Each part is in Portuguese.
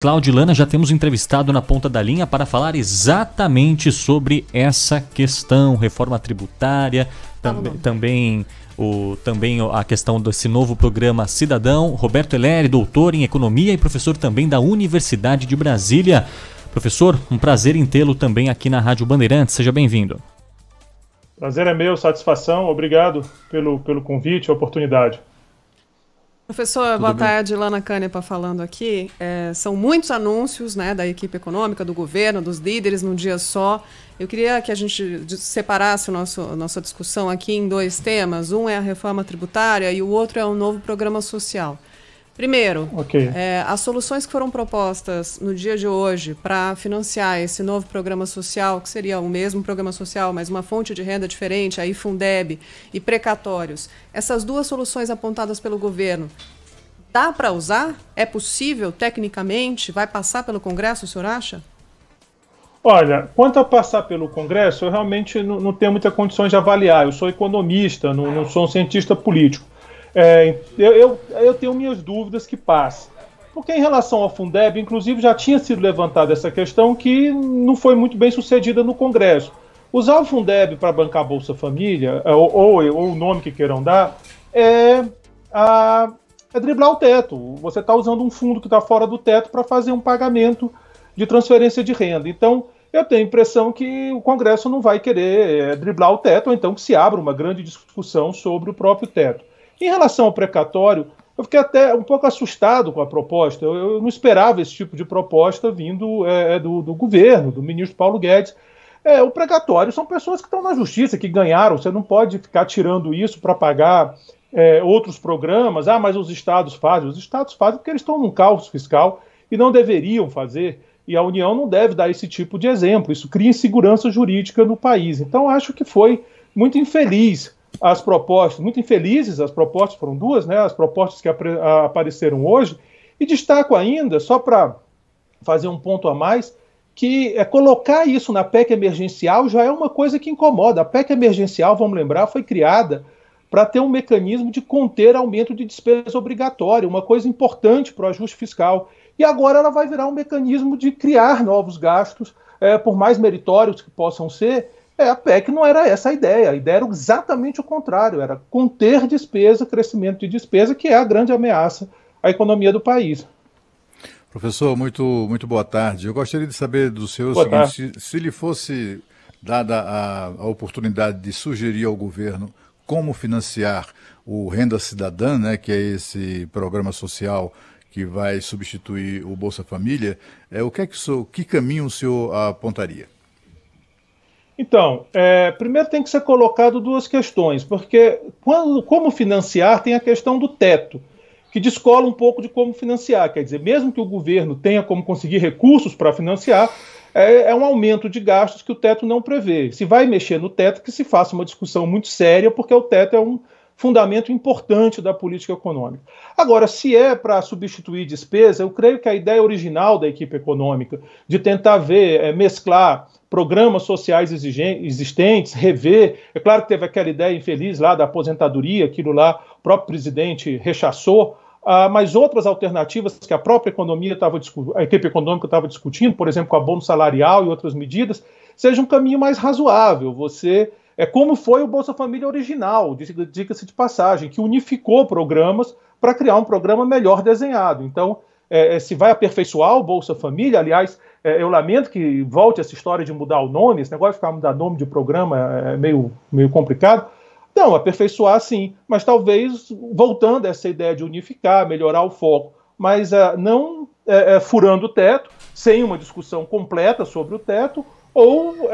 Claudilana, já temos entrevistado na ponta da linha para falar exatamente sobre essa questão, reforma tributária, também a questão desse novo programa Cidadão. Roberto Elleri, doutor em Economia e professor também da Universidade de Brasília. Professor, um prazer em tê-lo também aqui na Rádio Bandeirantes, seja bem-vindo. Prazer é meu, satisfação, obrigado pelo convite e oportunidade. Professor, boa tarde, Lana Canepa falando aqui. São muitos anúncios, né, da equipe econômica, do governo, dos líderes num dia só. Eu queria que a gente separasse nossa discussão aqui em dois temas. Um é a reforma tributária e o outro é o novo programa social. Primeiro, as soluções que foram propostas no dia de hoje para financiar esse novo programa social, que seria o mesmo programa social, mas uma fonte de renda diferente, aí Fundeb e precatórios, essas duas soluções apontadas pelo governo, dá para usar? É possível, tecnicamente? Vai passar pelo Congresso, o senhor acha? Olha, quanto a passar pelo Congresso, eu realmente não tenho muita condições de avaliar. Eu sou economista, não sou um cientista político. Eu tenho minhas dúvidas que passe. Porque em relação ao Fundeb, inclusive já tinha sido levantada essa questão que não foi muito bem sucedida no Congresso. Usar o Fundeb para bancar a Bolsa Família, ou o nome que queiram dar, é driblar o teto. Você está usando um fundo que está fora do teto para fazer um pagamento de transferência de renda. Então, eu tenho a impressão que o Congresso não vai querer driblar o teto, ou então que se abra uma grande discussão sobre o próprio teto. Em relação ao precatório, eu fiquei até um pouco assustado com a proposta. Eu não esperava esse tipo de proposta vindo do governo, do ministro Paulo Guedes. O precatório são pessoas que estão na justiça, que ganharam. Você não pode ficar tirando isso para pagar outros programas. Mas os estados fazem. Os estados fazem porque eles estão num caos fiscal e não deveriam fazer. E a União não deve dar esse tipo de exemplo. Isso cria insegurança jurídica no país. Então, acho que foi muito infeliz as propostas, muito infelizes as propostas, foram duas, né, as propostas que apareceram hoje, e destaco ainda, só para fazer um ponto a mais, que colocar isso na PEC emergencial já é uma coisa que incomoda. A PEC emergencial, vamos lembrar, foi criada para ter um mecanismo de conter aumento de despesa obrigatória, uma coisa importante para o ajuste fiscal. E agora ela vai virar um mecanismo de criar novos gastos, por mais meritórios que possam ser. A PEC não era essa a ideia era exatamente o contrário, era conter despesa, crescimento de despesa, que é a grande ameaça à economia do país. Professor, muito boa tarde. Eu gostaria de saber do senhor o seguinte, se lhe fosse dada a oportunidade de sugerir ao governo como financiar o Renda Cidadã, né, que é esse programa social que vai substituir o Bolsa Família, que caminho o senhor apontaria? Então, primeiro tem que ser colocado duas questões, porque como financiar tem a questão do teto, que descola um pouco de como financiar. Quer dizer, mesmo que o governo tenha como conseguir recursos para financiar, é um aumento de gastos que o teto não prevê. Se vai mexer no teto, que se faça uma discussão muito séria, porque o teto é um fundamento importante da política econômica. Agora, se é para substituir despesa, eu creio que a ideia original da equipe econômica de tentar mesclar programas sociais existentes, rever. É claro que teve aquela ideia infeliz lá da aposentadoria, aquilo lá o próprio presidente rechaçou, mas outras alternativas que a própria a equipe econômica estava discutindo, por exemplo, com a abono salarial e outras medidas, seja um caminho mais razoável. Como foi o Bolsa Família original, diga-se de passagem, que unificou programas para criar um programa melhor desenhado. Então, se vai aperfeiçoar o Bolsa Família, aliás, eu lamento que volte essa história de mudar o nome, esse negócio de ficar mudar nome de programa é meio complicado. Não, aperfeiçoar sim, mas talvez voltando a essa ideia de unificar, melhorar o foco, mas não furando o teto, sem uma discussão completa sobre o teto, ou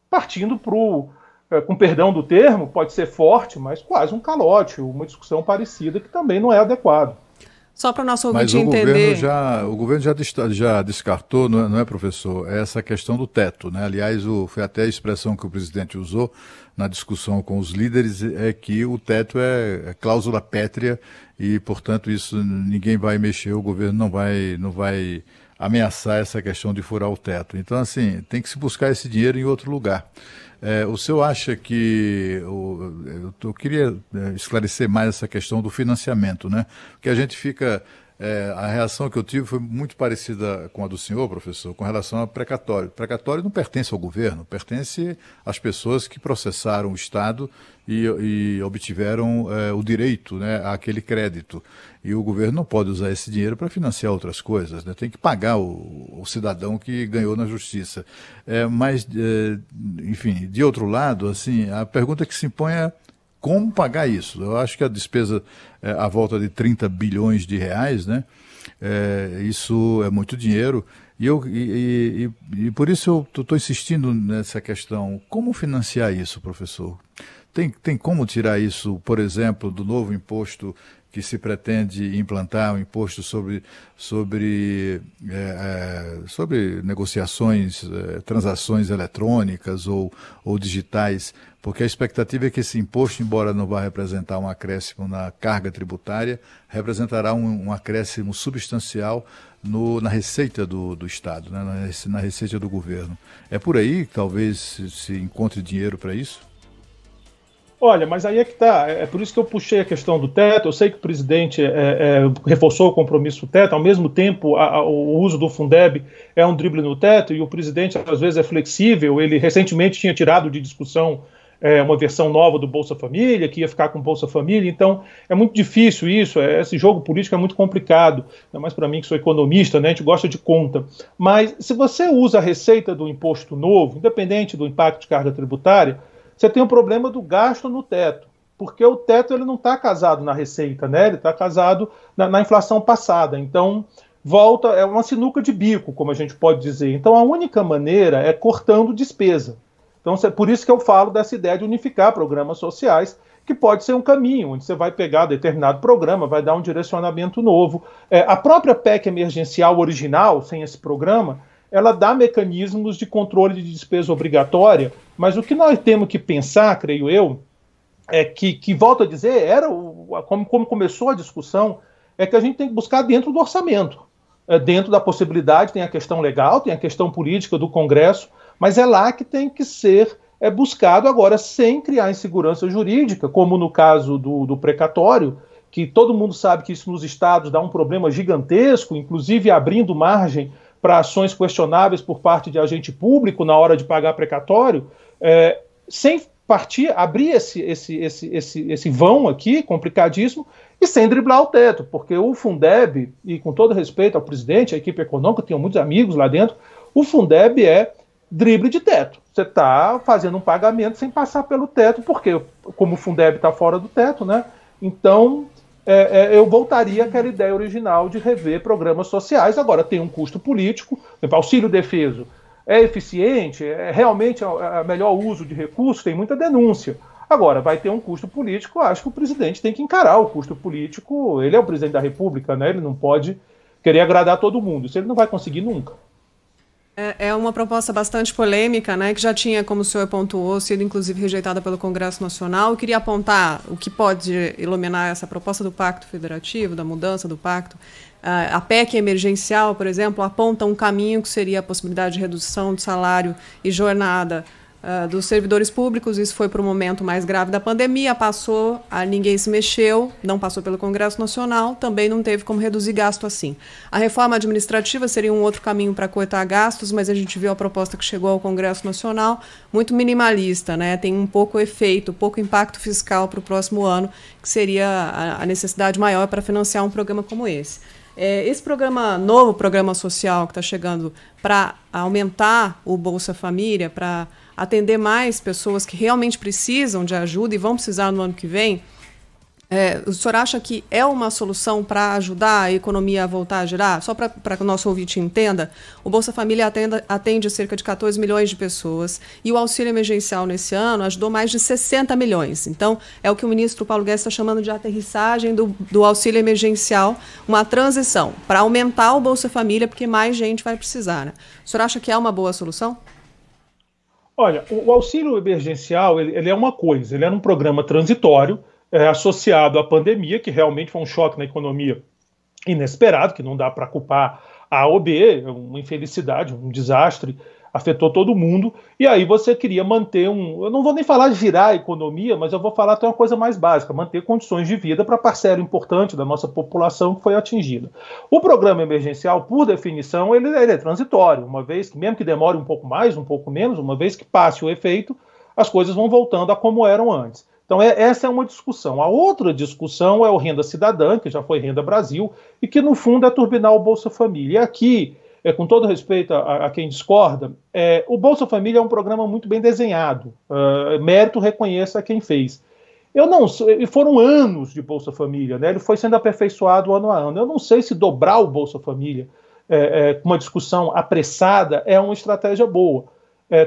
partindo com perdão do termo, pode ser forte, mas quase um calote, uma discussão parecida que também não é adequado. Só para o nosso ouvinte entender... O governo já descartou, não é, professor, essa questão do teto, né? Aliás, foi até a expressão que o presidente usou na discussão com os líderes, que o teto é cláusula pétrea e, portanto, isso ninguém vai mexer, o governo não vai ameaçar essa questão de furar o teto. Então, assim, tem que se buscar esse dinheiro em outro lugar. O senhor acha que... Eu queria esclarecer mais essa questão do financiamento, né? Porque a gente fica A reação que eu tive foi muito parecida com a do senhor, professor, com relação a precatório. Precatório não pertence ao governo, pertence às pessoas que processaram o Estado e obtiveram o direito, né, àquele crédito. E o governo não pode usar esse dinheiro para financiar outras coisas, né? Tem que pagar o cidadão que ganhou na justiça. Mas, enfim, de outro lado, assim, a pergunta que se impõe é como pagar isso? Eu acho que a despesa à volta de 30 bilhões de reais, né? Isso é muito dinheiro. E por isso eu estou insistindo nessa questão. Como financiar isso, professor? Tem como tirar isso, por exemplo, do novo imposto que se pretende implantar, um imposto sobre negociações, transações eletrônicas ou digitais, porque a expectativa é que esse imposto, embora não vá representar um acréscimo na carga tributária, representará um acréscimo substancial na receita do Estado, né? Na receita do governo. É por aí que talvez se encontre dinheiro para isso? Olha, mas aí é que está. É por isso que eu puxei a questão do teto. Eu sei que o presidente reforçou o compromisso do teto, ao mesmo tempo o uso do Fundeb é um drible no teto, e o presidente às vezes é flexível. Ele recentemente tinha tirado de discussão uma versão nova do Bolsa Família, que ia ficar com Bolsa Família. Então é muito difícil isso, esse jogo político é muito complicado, ainda mais para mim que sou economista, né? A gente gosta de conta. Mas se você usa a receita do imposto novo, independente do impacto de carga tributária, você tem o problema do gasto no teto, porque o teto ele não está casado na receita, né? Ele está casado na inflação passada. Então, volta, é uma sinuca de bico, como a gente pode dizer. Então, a única maneira é cortando despesa. Então, por isso que eu falo dessa ideia de unificar programas sociais, que pode ser um caminho, onde você vai pegar determinado programa, vai dar um direcionamento novo. A própria PEC emergencial original, sem esse programa, ela dá mecanismos de controle de despesa obrigatória, mas o que nós temos que pensar, creio eu, é que volto a dizer, como começou a discussão, é que a gente tem que buscar dentro do orçamento. Dentro da possibilidade, tem a questão legal, tem a questão política do Congresso, mas é lá que tem que ser buscado agora, sem criar insegurança jurídica, como no caso do precatório, que todo mundo sabe que isso nos estados dá um problema gigantesco, inclusive abrindo margem para ações questionáveis por parte de agente público na hora de pagar precatório, sem abrir esse vão aqui, complicadíssimo, e sem driblar o teto, porque o Fundeb, e com todo respeito ao presidente, à equipe econômica, eu tenho muitos amigos lá dentro, o Fundeb é drible de teto. Você está fazendo um pagamento sem passar pelo teto, porque como o Fundeb está fora do teto, né? Então, eu voltaria àquela ideia original de rever programas sociais. Agora, tem um custo político, por exemplo, auxílio defeso é eficiente, é realmente o melhor uso de recursos, tem muita denúncia. Agora, vai ter um custo político, eu acho que o presidente tem que encarar o custo político, ele é o presidente da República, né? Ele não pode querer agradar todo mundo, isso ele não vai conseguir nunca. É uma proposta bastante polêmica, né, que já tinha, como o senhor pontuou, sido inclusive rejeitada pelo Congresso Nacional. Eu queria apontar o que pode iluminar essa proposta do Pacto Federativo, da mudança do pacto. A PEC emergencial, por exemplo, aponta um caminho que seria a possibilidade de redução de salário e jornada dos servidores públicos. Isso foi para o momento mais grave da pandemia, ninguém se mexeu, não passou pelo Congresso Nacional, também não teve como reduzir gasto assim. A reforma administrativa seria um outro caminho para cortar gastos, mas a gente viu a proposta que chegou ao Congresso Nacional, muito minimalista, né? Tem um pouco efeito, pouco impacto fiscal para o próximo ano, que seria a necessidade maior para financiar um programa como esse. Esse novo programa social que está chegando para aumentar o Bolsa Família, para atender mais pessoas que realmente precisam de ajuda e vão precisar no ano que vem, o senhor acha que é uma solução para ajudar a economia a voltar a girar? Só para que o nosso ouvinte entenda, o Bolsa Família atende cerca de 14 milhões de pessoas e o auxílio emergencial nesse ano ajudou mais de 60 milhões. Então, é o que o ministro Paulo Guedes está chamando de aterrissagem do auxílio emergencial, uma transição para aumentar o Bolsa Família, porque mais gente vai precisar, né? O senhor acha que é uma boa solução? Olha, o auxílio emergencial ele é uma coisa, ele era um programa transitório, associado à pandemia, que realmente foi um choque na economia inesperado, que não dá para culpar A ou B, uma infelicidade, um desastre, afetou todo mundo, e aí você queria manter eu não vou nem falar de girar a economia, mas eu vou falar até uma coisa mais básica, manter condições de vida para parcela importante da nossa população que foi atingida. O programa emergencial, por definição, ele é transitório, uma vez que, mesmo que demore um pouco mais, um pouco menos, uma vez que passe o efeito, as coisas vão voltando a como eram antes. Então essa é uma discussão. A outra discussão é o Renda Cidadã, que já foi Renda Brasil, e que no fundo é turbinar o Bolsa Família. E aqui, com todo respeito a quem discorda, o Bolsa Família é um programa muito bem desenhado. Mérito reconheça quem fez. Eu não sei, foram anos de Bolsa Família, né? Ele foi sendo aperfeiçoado ano a ano. Eu não sei se dobrar o Bolsa Família com uma discussão apressada é uma estratégia boa.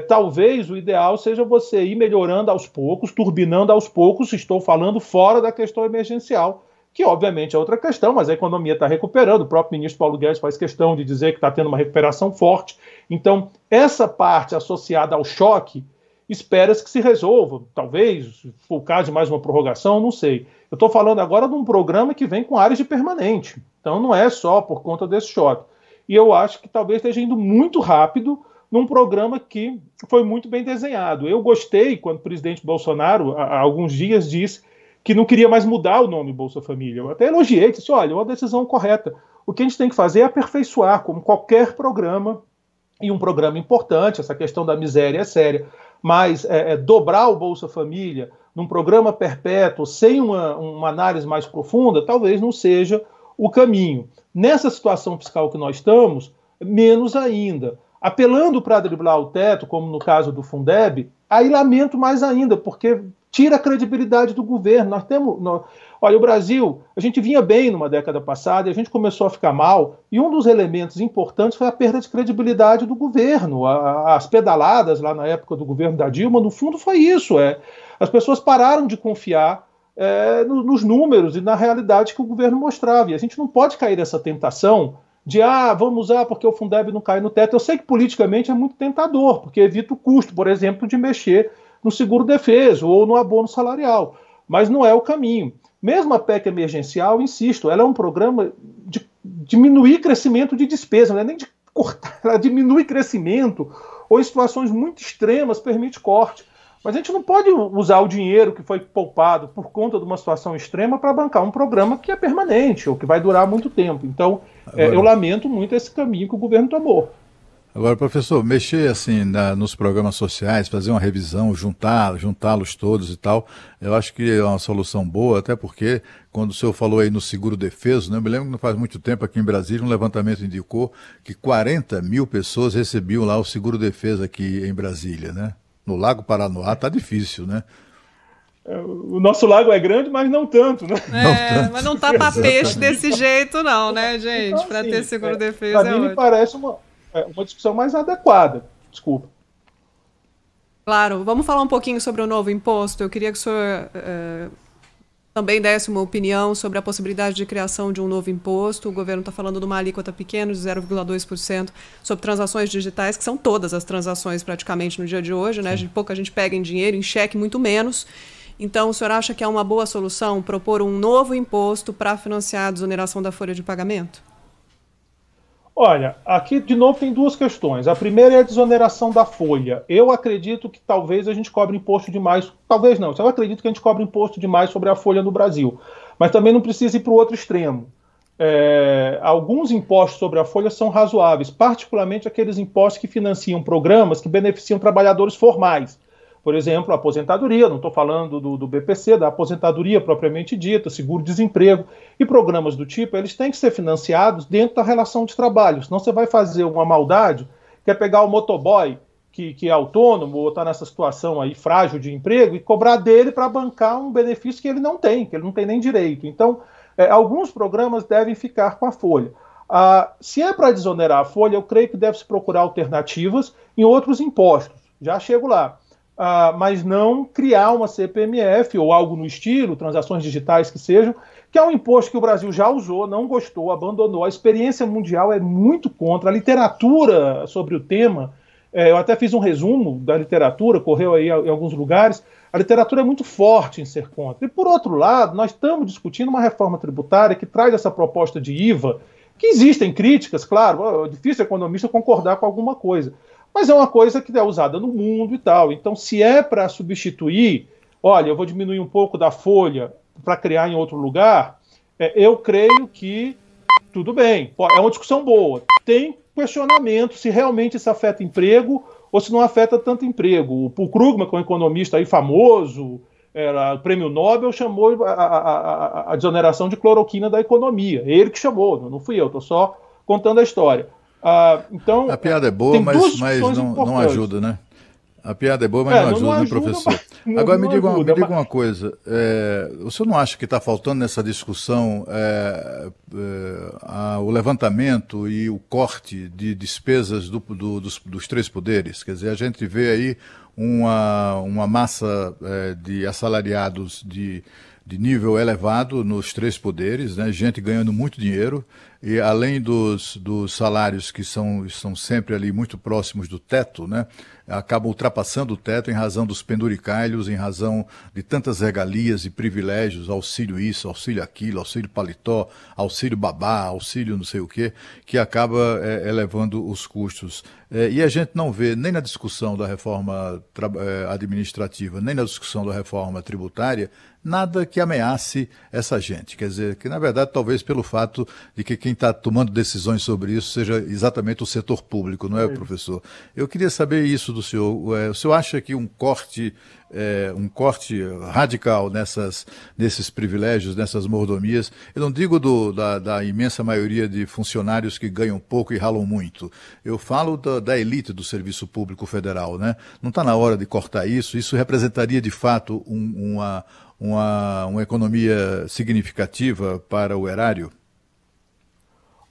Talvez o ideal seja você ir melhorando aos poucos, turbinando aos poucos, estou falando fora da questão emergencial, que obviamente é outra questão, mas a economia está recuperando, o próprio ministro Paulo Guedes faz questão de dizer que está tendo uma recuperação forte. Então, essa parte associada ao choque, espera-se que se resolva, talvez, se for o caso de mais uma prorrogação, não sei. Eu estou falando agora de um programa que vem com áreas de permanente, então não é só por conta desse choque. E eu acho que talvez esteja indo muito rápido num programa que foi muito bem desenhado. Eu gostei quando o presidente Bolsonaro, há alguns dias, disse que não queria mais mudar o nome Bolsa Família. Eu até elogiei, disse, olha, é uma decisão correta. O que a gente tem que fazer é aperfeiçoar, como qualquer programa, e um programa importante, essa questão da miséria é séria, mas dobrar o Bolsa Família num programa perpétuo, sem uma análise mais profunda, talvez não seja o caminho. Nessa situação fiscal que nós estamos, menos ainda. Apelando para driblar o teto, como no caso do Fundeb, aí lamento mais ainda, porque tira a credibilidade do governo. Olha, o Brasil, a gente vinha bem numa década passada e a gente começou a ficar mal, e um dos elementos importantes foi a perda de credibilidade do governo. As pedaladas lá na época do governo da Dilma, no fundo foi isso. As pessoas pararam de confiar nos números e na realidade que o governo mostrava. E a gente não pode cair nessa tentação de, vamos usar porque o Fundeb não cai no teto. Eu sei que politicamente é muito tentador, porque evita o custo, por exemplo, de mexer no seguro-defeso ou no abono salarial, mas não é o caminho. Mesmo a PEC emergencial, insisto, ela é um programa de diminuir crescimento de despesa, não é nem de cortar, ela diminui crescimento, ou em situações muito extremas permite corte. Mas a gente não pode usar o dinheiro que foi poupado por conta de uma situação extrema para bancar um programa que é permanente, ou que vai durar muito tempo. Então, eu lamento muito esse caminho que o governo tomou. Agora, professor, mexer assim nos programas sociais, fazer uma revisão, juntá-los todos e tal, eu acho que é uma solução boa, até porque quando o senhor falou aí no seguro-defeso, né, eu me lembro que não faz muito tempo aqui em Brasília um levantamento indicou que 40 mil pessoas recebiam lá o seguro-defesa aqui em Brasília, né? No Lago Paranoá tá difícil, né? O nosso lago é grande, mas não tanto, né? Mas não tá para peixe desse jeito não, né, gente? Então, para ter seguro-defesa para mim me parece uma discussão mais adequada. Desculpa. Claro. Vamos falar um pouquinho sobre o novo imposto. Eu queria que o senhor também desse uma opinião sobre a possibilidade de criação de um novo imposto. O governo está falando de uma alíquota pequena, de 0,2%, sobre transações digitais, que são todas as transações praticamente no dia de hoje, né? Pouca gente pega em dinheiro, em cheque, muito menos. Então, o senhor acha que é uma boa solução propor um novo imposto para financiar a desoneração da folha de pagamento? Olha, aqui de novo tem duas questões. A primeira é a desoneração da folha. Eu acredito que talvez a gente cobre imposto demais, talvez não, eu acredito que a gente cobre imposto demais sobre a folha no Brasil, mas também não precisa ir para o outro extremo. Alguns impostos sobre a folha são razoáveis, particularmente aqueles impostos que financiam programas que beneficiam trabalhadores formais. Por exemplo, a aposentadoria, não estou falando do BPC, da aposentadoria propriamente dita, seguro-desemprego e programas do tipo, eles têm que ser financiados dentro da relação de trabalho, senão você vai fazer uma maldade, que é pegar o motoboy que é autônomo ou está nessa situação aí frágil de emprego e cobrar dele para bancar um benefício que ele não tem nem direito. Então, alguns programas devem ficar com a folha. Se é para desonerar a folha, eu creio que deve-se procurar alternativas em outros impostos. Já chego lá. Mas não criar uma CPMF ou algo no estilo, transações digitais que sejam, que é um imposto que o Brasil já usou, não gostou, abandonou. A experiência mundial é muito contra. A literatura sobre o tema, eu até fiz um resumo da literatura, correu aí em alguns lugares, a literatura é muito forte em ser contra. E por outro lado, nós estamos discutindo uma reforma tributária que traz essa proposta de IVA, Que existem críticas, claro, é difícil economista concordar com alguma coisa, mas é uma coisa que é usada no mundo e tal. Então, se é para substituir, olha, eu vou diminuir um pouco da folha para criar em outro lugar, eu creio que tudo bem, é uma discussão boa. Tem questionamento se realmente isso afeta emprego ou se não afeta tanto emprego. O Krugman, que é um economista aí famoso, o prêmio Nobel, chamou a desoneração de cloroquina da economia. Ele que chamou, não fui eu, estou só contando a história. Então, a piada é boa, mas não ajuda, né? A piada é boa, mas não ajuda, né, professor? Agora me diga uma coisa. O senhor não acha que está faltando nessa discussão o levantamento e o corte de despesas dos três poderes? Quer dizer, a gente vê aí uma massa de assalariados de nível elevado nos três poderes, né? Gente ganhando muito dinheiro, e além dos salários que são sempre ali muito próximos do teto, né? Acabam ultrapassando o teto em razão dos penduricalhos, em razão de tantas regalias e privilégios, auxílio isso, auxílio aquilo, auxílio paletó, auxílio babá, auxílio não sei o quê, que acaba elevando os custos. E a gente não vê nem na discussão da reforma administrativa, nem na discussão da reforma tributária, nada que ameace essa gente. Quer dizer, que na verdade talvez pelo fato de que quem está tomando decisões sobre isso seja exatamente o setor público, não é, professor? Eu queria saber isso do senhor. O senhor acha que um corte radical nesses privilégios, nessas mordomias, eu não digo da imensa maioria de funcionários que ganham pouco e ralam muito, eu falo da elite do serviço público federal, né? Não está na hora de cortar isso? Isso representaria de fato uma economia significativa para o erário?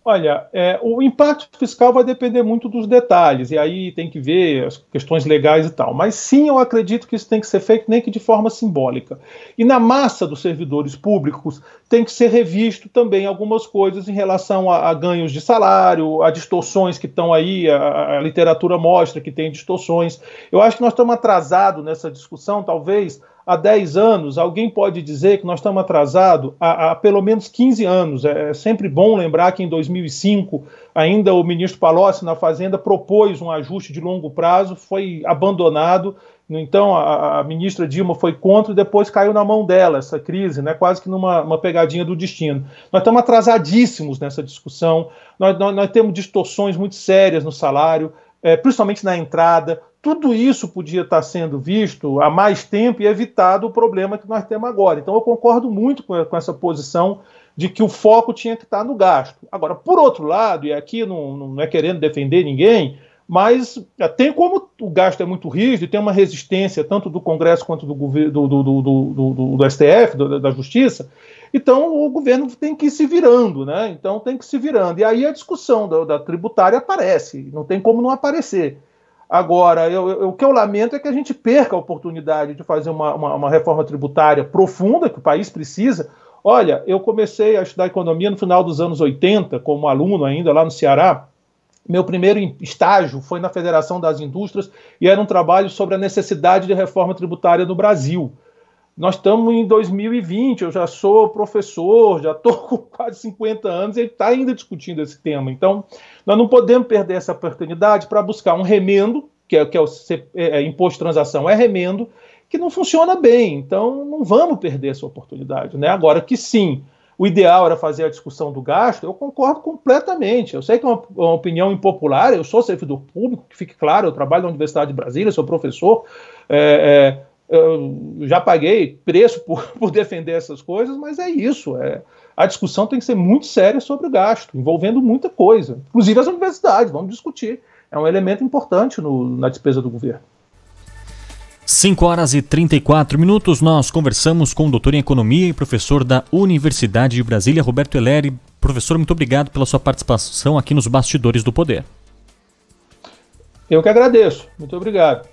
Olha, o impacto fiscal vai depender muito dos detalhes, e aí tem que ver as questões legais e tal. Mas sim, eu acredito que isso tem que ser feito nem que de forma simbólica. E na massa dos servidores públicos tem que ser revisto também algumas coisas em relação a ganhos de salário, a distorções que estão aí, a literatura mostra que tem distorções. Eu acho que nós estamos atrasados nessa discussão, talvez há 10 anos, alguém pode dizer que nós estamos atrasados há pelo menos 15 anos. É sempre bom lembrar que em 2005, ainda o ministro Palocci, na Fazenda, propôs um ajuste de longo prazo, foi abandonado. Então, a ministra Dilma foi contra e depois caiu na mão dela essa crise, né, quase que numa pegadinha do destino. Nós estamos atrasadíssimos nessa discussão, nós temos distorções muito sérias no salário, principalmente na entrada. Tudo isso podia estar sendo visto há mais tempo e evitado o problema que nós temos agora. Então eu concordo muito com essa posição de que o foco tinha que estar no gasto. Agora, por outro lado, e aqui não é querendo defender ninguém, mas tem como o gasto é muito rígido, tem uma resistência tanto do Congresso quanto do STF, da Justiça, então o governo tem que ir se virando, né? Então tem que se virando. E aí a discussão da tributária aparece, não tem como não aparecer. Agora, o que eu lamento é que a gente perca a oportunidade de fazer uma reforma tributária profunda, que o país precisa. Olha, eu comecei a estudar economia no final dos anos 80, como aluno ainda lá no Ceará. Meu primeiro estágio foi na Federação das Indústrias e era um trabalho sobre a necessidade de reforma tributária no Brasil. Nós estamos em 2020, eu já sou professor, já estou com quase 50 anos e está ainda discutindo esse tema. Então, nós não podemos perder essa oportunidade para buscar um remendo, que é o imposto de transação, é remendo, que não funciona bem. Então, não vamos perder essa oportunidade, né? Agora que sim, o ideal era fazer a discussão do gasto, eu concordo completamente. Eu sei que é uma opinião impopular, eu sou servidor público, que fique claro, eu trabalho na Universidade de Brasília, sou professor, eu já paguei preço por defender essas coisas, mas é isso. A discussão tem que ser muito séria sobre o gasto, envolvendo muita coisa. Inclusive as universidades, vamos discutir. É um elemento importante na despesa do governo. 5h34, nós conversamos com o doutor em Economia e professor da Universidade de Brasília, Roberto Elleri. Professor, muito obrigado pela sua participação aqui nos Bastidores do Poder. Eu que agradeço. Muito obrigado.